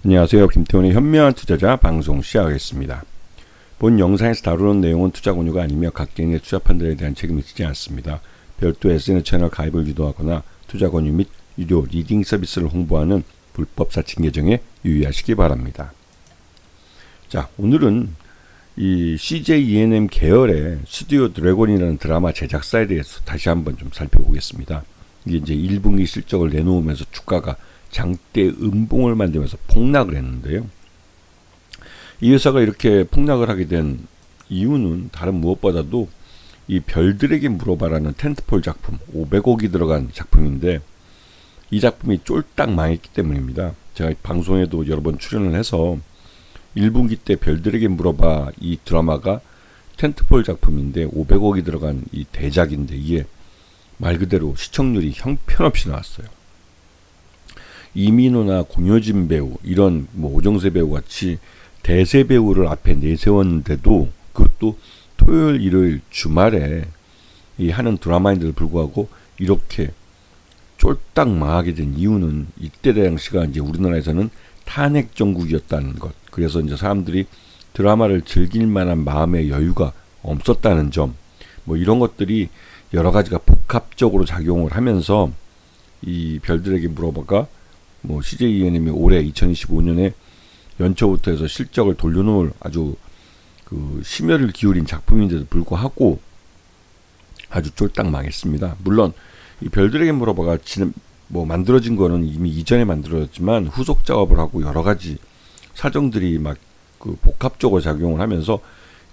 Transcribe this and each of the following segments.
안녕하세요. 김태훈의 현명한 투자자 방송 시작하겠습니다. 본 영상에서 다루는 내용은 투자 권유가 아니며 각 개인의 투자 판단에 대한 책임을 지지 않습니다. 별도 SNS 채널 가입을 유도하거나 투자 권유 및 유료 리딩 서비스를 홍보하는 불법 사칭 계정에 유의하시기 바랍니다. 자, 오늘은 이 CJ ENM 계열의 스튜디오 드래곤이라는 드라마 제작사에 대해서 다시 한번 좀 살펴보겠습니다. 이게 이제 1분기 실적을 내놓으면서 주가가 장대 음봉을 만들면서 폭락을 했는데요. 이 회사가 이렇게 폭락을 하게 된 이유는 다른 무엇보다도 이 별들에게 물어봐라는 텐트폴 작품 500억이 들어간 작품인데 이 작품이 쫄딱 망했기 때문입니다. 제가 방송에도 여러 번 출연을 해서 1분기 때 별들에게 물어봐 이 드라마가 텐트폴 작품인데 500억이 들어간 이 대작인데 이게 말 그대로 시청률이 형편없이 나왔어요. 이민호나 공효진 배우 이런 뭐 오정세 배우 같이 대세 배우를 앞에 내세웠는데도 그것도 토요일 일요일 주말에 이 하는 드라마인데도 불구하고 이렇게 쫄딱 망하게 된 이유는 이때 당시가 이제 우리나라에서는 탄핵 정국이었다는 것. 그래서 이제 사람들이 드라마를 즐길 만한 마음의 여유가 없었다는 점. 뭐 이런 것들이 여러 가지가 복합적으로 작용을 하면서 이 별들에게 물어봐가 뭐 CJ ENM이 올해 2025년에 연초부터 해서 실적을 돌려놓을 아주 그 심혈을 기울인 작품인데도 불구하고 아주 쫄딱 망했습니다. 물론 이 별들에게 물어봐가 뭐 만들어진 거는 이미 이전에 만들어졌지만 후속 작업을 하고 여러 가지 사정들이 막 그 복합적으로 작용을 하면서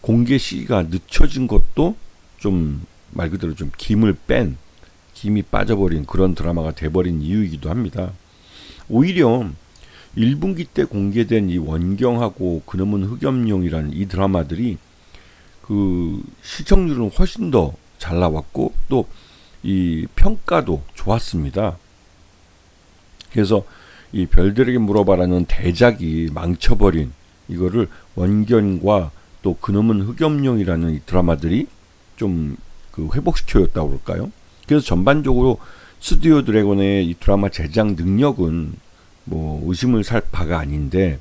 공개 시기가 늦춰진 것도 좀 말 그대로 좀 김이 빠져버린 그런 드라마가 돼버린 이유이기도 합니다. 오히려 1분기 때 공개된 이 원경하고 그놈은 흑염룡이라는 이 드라마들이 그 시청률은 훨씬 더 잘 나왔고 또 이 평가도 좋았습니다. 그래서 이 별들에게 물어봐라는 대작이 망쳐버린 이거를 원견과 또 그놈은 흑염룡이라는 이 드라마들이 좀 그 회복시켜줬다고 그럴까요? 그래서 전반적으로 스튜디오 드래곤의 이 드라마 제작 능력은 뭐 의심을 살 바가 아닌데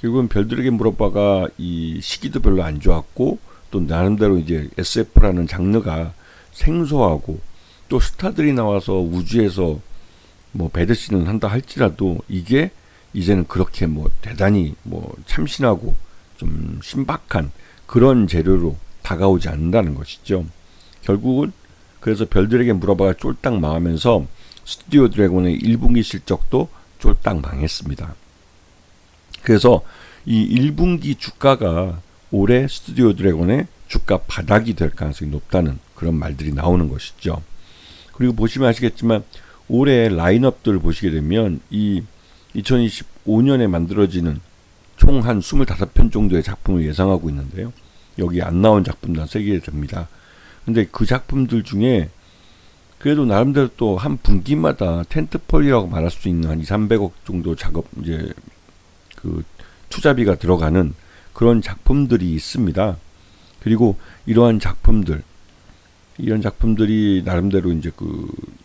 결국은 별들에게 물어봐가 이 시기도 별로 안 좋았고 또 나름대로 이제 SF라는 장르가 생소하고 또 스타들이 나와서 우주에서 뭐 배드신을 한다 할지라도 이게 이제는 그렇게 뭐 대단히 뭐 참신하고 좀 신박한 그런 재료로 다가오지 않는다는 것이죠. 결국은 그래서 별들에게 물어봐가 쫄딱 망하면서 스튜디오 드래곤의 1분기 실적도 쫄딱 망했습니다. 그래서 이 1분기 주가가 올해 스튜디오 드래곤의 주가 바닥이 될 가능성이 높다는 그런 말들이 나오는 것이죠. 그리고 보시면 아시겠지만 올해 라인업들을 보시게 되면 이 2025년에 만들어지는 총 한 25편 정도의 작품을 예상하고 있는데요. 여기 안 나온 작품도 한 3개 됩니다. 근데 그 작품들 중에 그래도 나름대로 또 한 분기마다 텐트폴이라고 말할 수 있는 한 200~300억 정도 작업 이제 그 투자비가 들어가는 그런 작품들이 있습니다. 그리고 이러한 이런 작품들이 나름대로 이제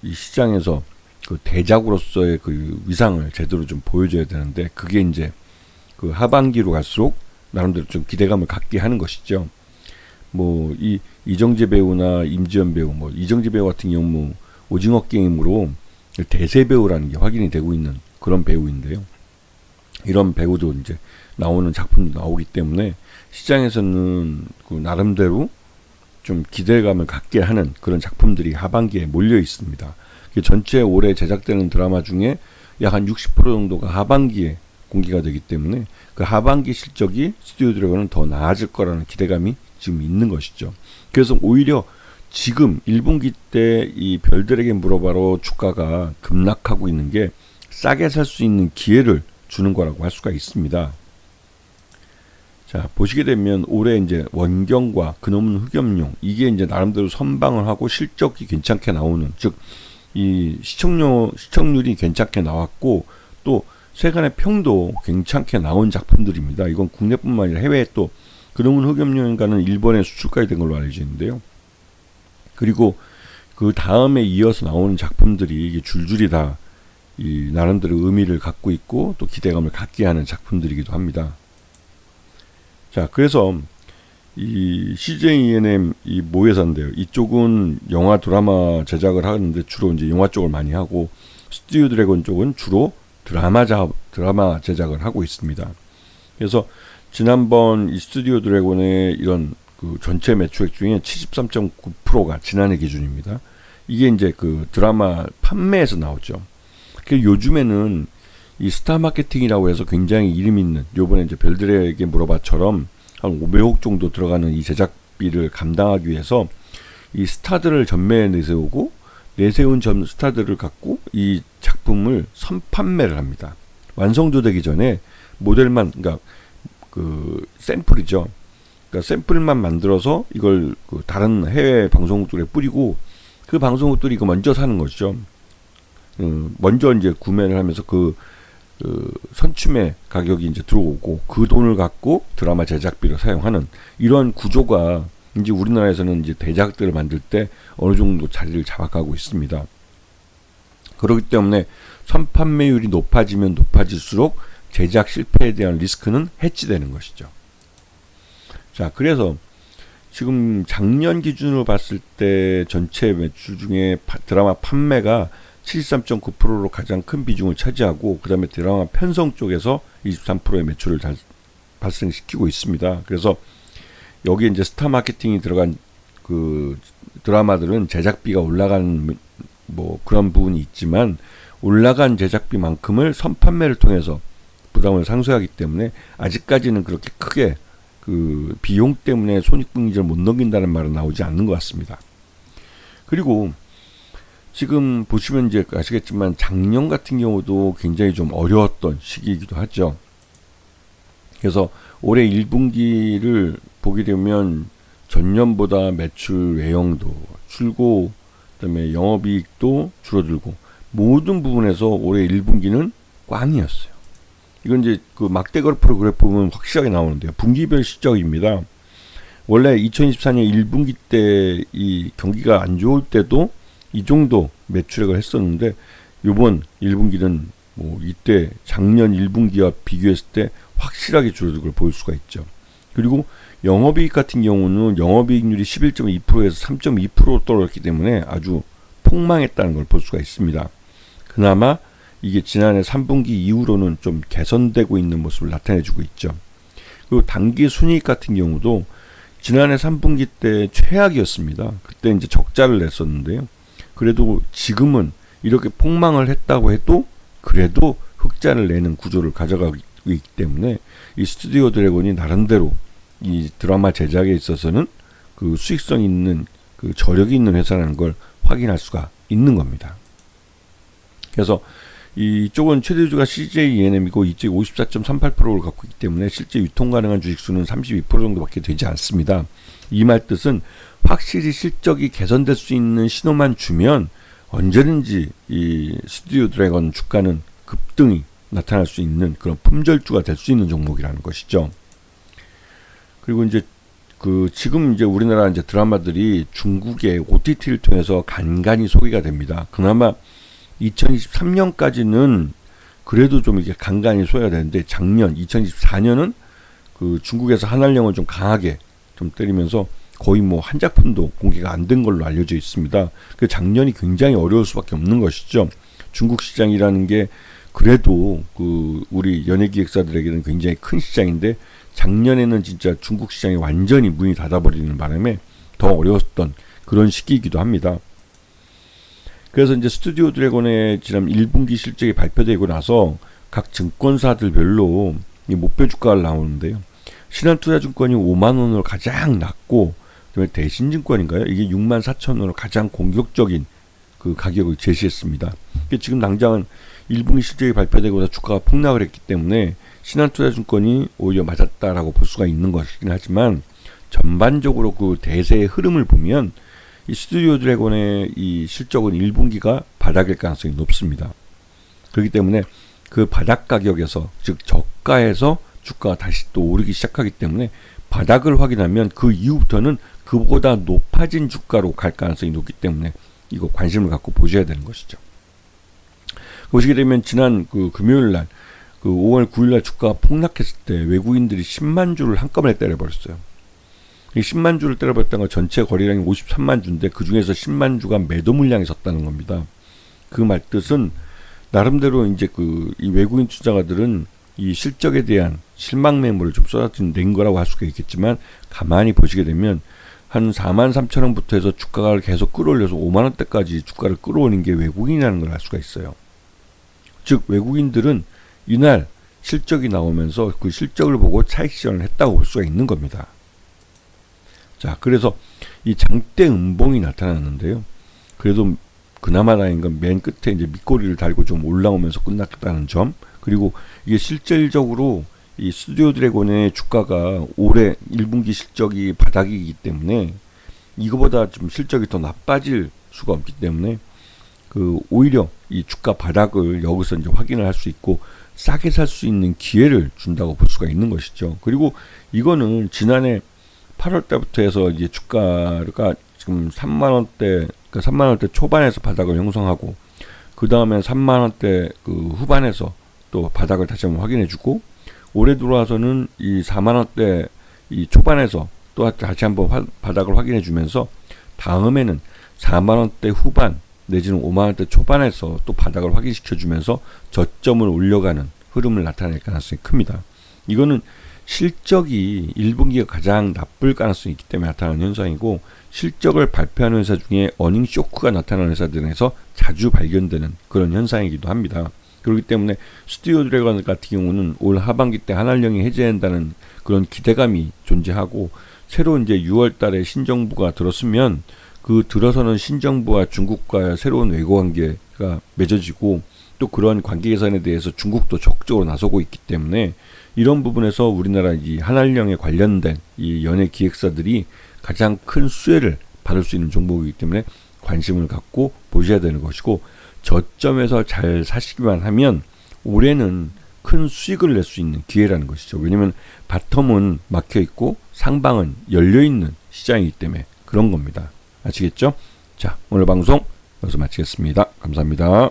이 시장에서 그 대작으로서의 그 위상을 제대로 좀 보여줘야 되는데 그게 이제 그 하반기로 갈수록 나름대로 좀 기대감을 갖게 하는 것이죠. 뭐 이정재 배우나 임지연 배우, 뭐 이정재 배우 같은 경우 오징어 게임으로 대세 배우라는 게 확인이 되고 있는 그런 배우인데요. 이런 배우도 이제 나오는 작품도 나오기 때문에 시장에서는 그 나름대로 좀 기대감을 갖게 하는 그런 작품들이 하반기에 몰려 있습니다. 전체 올해 제작되는 드라마 중에 약 한 60% 정도가 하반기에 공개가 되기 때문에 그 하반기 실적이 스튜디오 드래곤은 더 나아질 거라는 기대감이 지금 있는 것이죠. 그래서 오히려 지금 1분기 때 이 별들에게 물어봐로 주가가 급락하고 있는 게 싸게 살 수 있는 기회를 주는 거라고 할 수가 있습니다. 자, 보시게 되면 올해 이제 원경과 그놈은 흑염룡 이게 이제 나름대로 선방을 하고 실적이 괜찮게 나오는 즉 이 시청률이 괜찮게 나왔고 또 세간의 평도 괜찮게 나온 작품들입니다. 이건 국내뿐만 아니라 해외에 또 그놈은 흑염룡인가는 일본에 수출까지 된 걸로 알려져 있는데요. 그리고 그 다음에 이어서 나오는 작품들이 이게 줄줄이 다 이 나름대로 의미를 갖고 있고 또 기대감을 갖게 하는 작품들이기도 합니다. 자, 그래서 이 CJ ENM 이 모회사인데요. 이쪽은 영화 드라마 제작을 하는데 주로 이제 영화 쪽을 많이 하고, 스튜디오 드래곤 쪽은 주로 드라마 제작을 하고 있습니다. 그래서 지난번 이 스튜디오 드래곤의 이런 그 전체 매출액 중에 73.9%가 지난해 기준입니다. 이게 이제 그 드라마 판매에서 나오죠. 그 요즘에는 이 스타 마케팅이라고 해서 굉장히 이름 있는, 요번에 이제 별들에게 물어봐처럼 한 500억 정도 들어가는 이 제작비를 감당하기 위해서 이 스타들을 전매에 내세우고, 내세운 스타들을 갖고 이 작품을 선판매를 합니다. 완성도 되기 전에 모델만, 그러니까 그 샘플이죠. 그러니까 샘플만 만들어서 이걸 그 다른 해외 방송국들에 뿌리고, 그 방송국들이 이거 먼저 사는 것이죠. 먼저 이제 구매를 하면서 그 선취매 가격이 이제 들어오고, 그 돈을 갖고 드라마 제작비로 사용하는 이런 구조가 이제 우리나라에서는 이제 대작들을 만들 때 어느 정도 자리를 잡아가고 있습니다. 그렇기 때문에 선판매율이 높아지면 높아질수록 제작 실패에 대한 리스크는 해치되는 것이죠. 자, 그래서 지금 작년 기준으로 봤을 때 전체 매출 중에 드라마 판매가 73.9%로 가장 큰 비중을 차지하고, 그 다음에 드라마 편성 쪽에서 23%의 매출을 발생시키고 있습니다. 그래서 여기에 이제 스타 마케팅이 들어간 그 드라마들은 제작비가 올라가는 뭐 그런 부분이 있지만, 올라간 제작비만큼을 선판매를 통해서 부담을 상쇄하기 때문에 아직까지는 그렇게 크게 그 비용 때문에 손익분기점을 못 넘긴다는 말은 나오지 않는 것 같습니다. 그리고 지금 보시면 이제 아시겠지만 작년 같은 경우도 굉장히 좀 어려웠던 시기이기도 하죠. 그래서 올해 1분기를 보게 되면 전년보다 매출 외형도 줄고, 그다음에 영업이익도 줄어들고, 모든 부분에서 올해 1분기는 꽝이었어요. 이건 이제 그 막대 그래프 보면 확실하게 나오는데요. 분기별 실적입니다. 원래 2024년 1분기 때 이 경기가 안 좋을 때도 이 정도 매출액을 했었는데, 이번 1분기는 뭐 이때 작년 1분기와 비교했을 때 확실하게 줄어든 걸 볼 수가 있죠. 그리고 영업이익 같은 경우는 영업이익률이 11.2%에서 3.2%로 떨어졌기 때문에 아주 폭망했다는 걸 볼 수가 있습니다. 그나마 이게 지난해 3분기 이후로는 좀 개선되고 있는 모습을 나타내주고 있죠. 그리고 당기 순이익 같은 경우도 지난해 3분기 때 최악이었습니다. 그때 이제 적자를 냈었는데요. 그래도 지금은 이렇게 폭망을 했다고 해도 그래도 흑자를 내는 구조를 가져가고 있기 때문에 이 스튜디오 드래곤이 나름대로 이 드라마 제작에 있어서는 그 수익성 있는 그 저력이 있는 회사라는 걸 확인할 수가 있는 겁니다. 그래서 이쪽은 최대주가 CJ ENM이고 이쪽이 54.38%를 갖고 있기 때문에 실제 유통 가능한 주식수는 32% 정도밖에 되지 않습니다. 이 말 뜻은 확실히 실적이 개선될 수 있는 신호만 주면 언제든지 이 스튜디오 드래곤 주가는 급등이 나타날 수 있는 그런 품절주가 될 수 있는 종목이라는 것이죠. 그리고 이제 그 지금 이제 우리나라 이제 드라마들이 중국의 OTT를 통해서 간간히 소개가 됩니다. 그나마 2023년까지는 그래도 좀 이렇게 간간히 소개가 되는데, 작년 2024년은 그 중국에서 한알령을 좀 강하게 좀 때리면서 거의 뭐 한 작품도 공개가 안 된 걸로 알려져 있습니다. 그 작년이 굉장히 어려울 수밖에 없는 것이죠. 중국 시장이라는 게 그래도 그 우리 연예기획사들에게는 굉장히 큰 시장인데, 작년에는 진짜 중국 시장이 완전히 문이 닫아버리는 바람에 더 어려웠던 그런 시기이기도 합니다. 그래서 이제 스튜디오 드래곤의 지난 1분기 실적이 발표되고 나서 각 증권사들별로 이 목표 주가가 나오는데요. 신한투자증권이 5만 원으로 가장 낮고, 그다음에 대신증권인가요? 이게 6만 4천 원으로 가장 공격적인 그 가격을 제시했습니다. 지금 당장은 1분기 실적이 발표되고 나서 주가가 폭락을 했기 때문에 신한투자증권이 오히려 맞았다라고 볼 수가 있는 것이긴 하지만, 전반적으로 그 대세의 흐름을 보면 이 스튜디오 드래곤의 이 실적은 1분기가 바닥일 가능성이 높습니다. 그렇기 때문에 그 바닥 가격에서, 즉 저가에서 주가가 다시 또 오르기 시작하기 때문에 바닥을 확인하면 그 이후부터는 그보다 높아진 주가로 갈 가능성이 높기 때문에 이거 관심을 갖고 보셔야 되는 것이죠. 보시게 되면 지난 그 금요일 날, 그 5월 9일 날 주가가 폭락했을 때 외국인들이 10만 주를 한꺼번에 때려버렸어요. 이 10만 주를 때려버렸다는 건 전체 거래량이 53만 주인데 그 중에서 10만 주가 매도 물량이 섰다는 겁니다. 그 말 뜻은 나름대로 이제 이 외국인 투자가들은 이 실적에 대한 실망 매물을 좀 쏟아낸 거라고 할 수가 있겠지만, 가만히 보시게 되면 한 4만 3천 원부터 해서 주가를 계속 끌어올려서 5만 원대까지 주가를 끌어오는 게 외국인이라는 걸 알 수가 있어요. 즉 외국인들은 이날 실적이 나오면서 그 실적을 보고 차익 실현을 했다고 볼 수가 있는 겁니다. 자, 그래서 이 장대 음봉이 나타났는데요. 그래도 그나마 다행인 건 맨 끝에 이제 밑꼬리를 달고 좀 올라오면서 끝났다는 점, 그리고 이게 실질적으로 이 스튜디오 드래곤의 주가가 올해 1분기 실적이 바닥이기 때문에 이거보다 좀 실적이 더 나빠질 수가 없기 때문에 오히려 이 주가 바닥을 여기서 이제 확인을 할 수 있고 싸게 살 수 있는 기회를 준다고 볼 수가 있는 것이죠. 그리고 이거는 지난해 8월 때부터 해서 이제 주가가 지금 3만 원대, 그러니까 3만 원대 초반에서 바닥을 형성하고 그 다음에 3만 원대 후반에서 또 바닥을 다시 한번 확인해주고, 올해 들어와서는 이 4만 원대 이 초반에서 또 다시 한번 바닥을 확인해주면서 다음에는 4만 원대 후반 내지는 5만 원대 초반에서 또 바닥을 확인시켜주면서 저점을 올려가는 흐름을 나타낼 가능성이 큽니다. 이거는 실적이 1분기가 가장 나쁠 가능성이 있기 때문에 나타나는 현상이고, 실적을 발표하는 회사 중에 어닝 쇼크가 나타나는 회사들에서 자주 발견되는 그런 현상이기도 합니다. 그렇기 때문에 스튜디오 드래곤 같은 경우는 올 하반기 때 한한령이 해제한다는 그런 기대감이 존재하고, 새로 이제 6월 달에 신정부가 들었으면 들어서는 신정부와 중국과의 새로운 외교 관계가 맺어지고, 또 그런 관계 개선에 대해서 중국도 적극적으로 나서고 있기 때문에 이런 부분에서 우리나라 이 한한령에 관련된 이 연예 기획사들이 가장 큰 수혜를 받을 수 있는 종목이기 때문에 관심을 갖고 보셔야 되는 것이고, 저점에서 잘 사시기만 하면 올해는 큰 수익을 낼 수 있는 기회라는 것이죠. 왜냐하면 바텀은 막혀 있고 상방은 열려 있는 시장이기 때문에 그런 겁니다. 아시겠죠? 자, 오늘 방송 여기서 마치겠습니다. 감사합니다.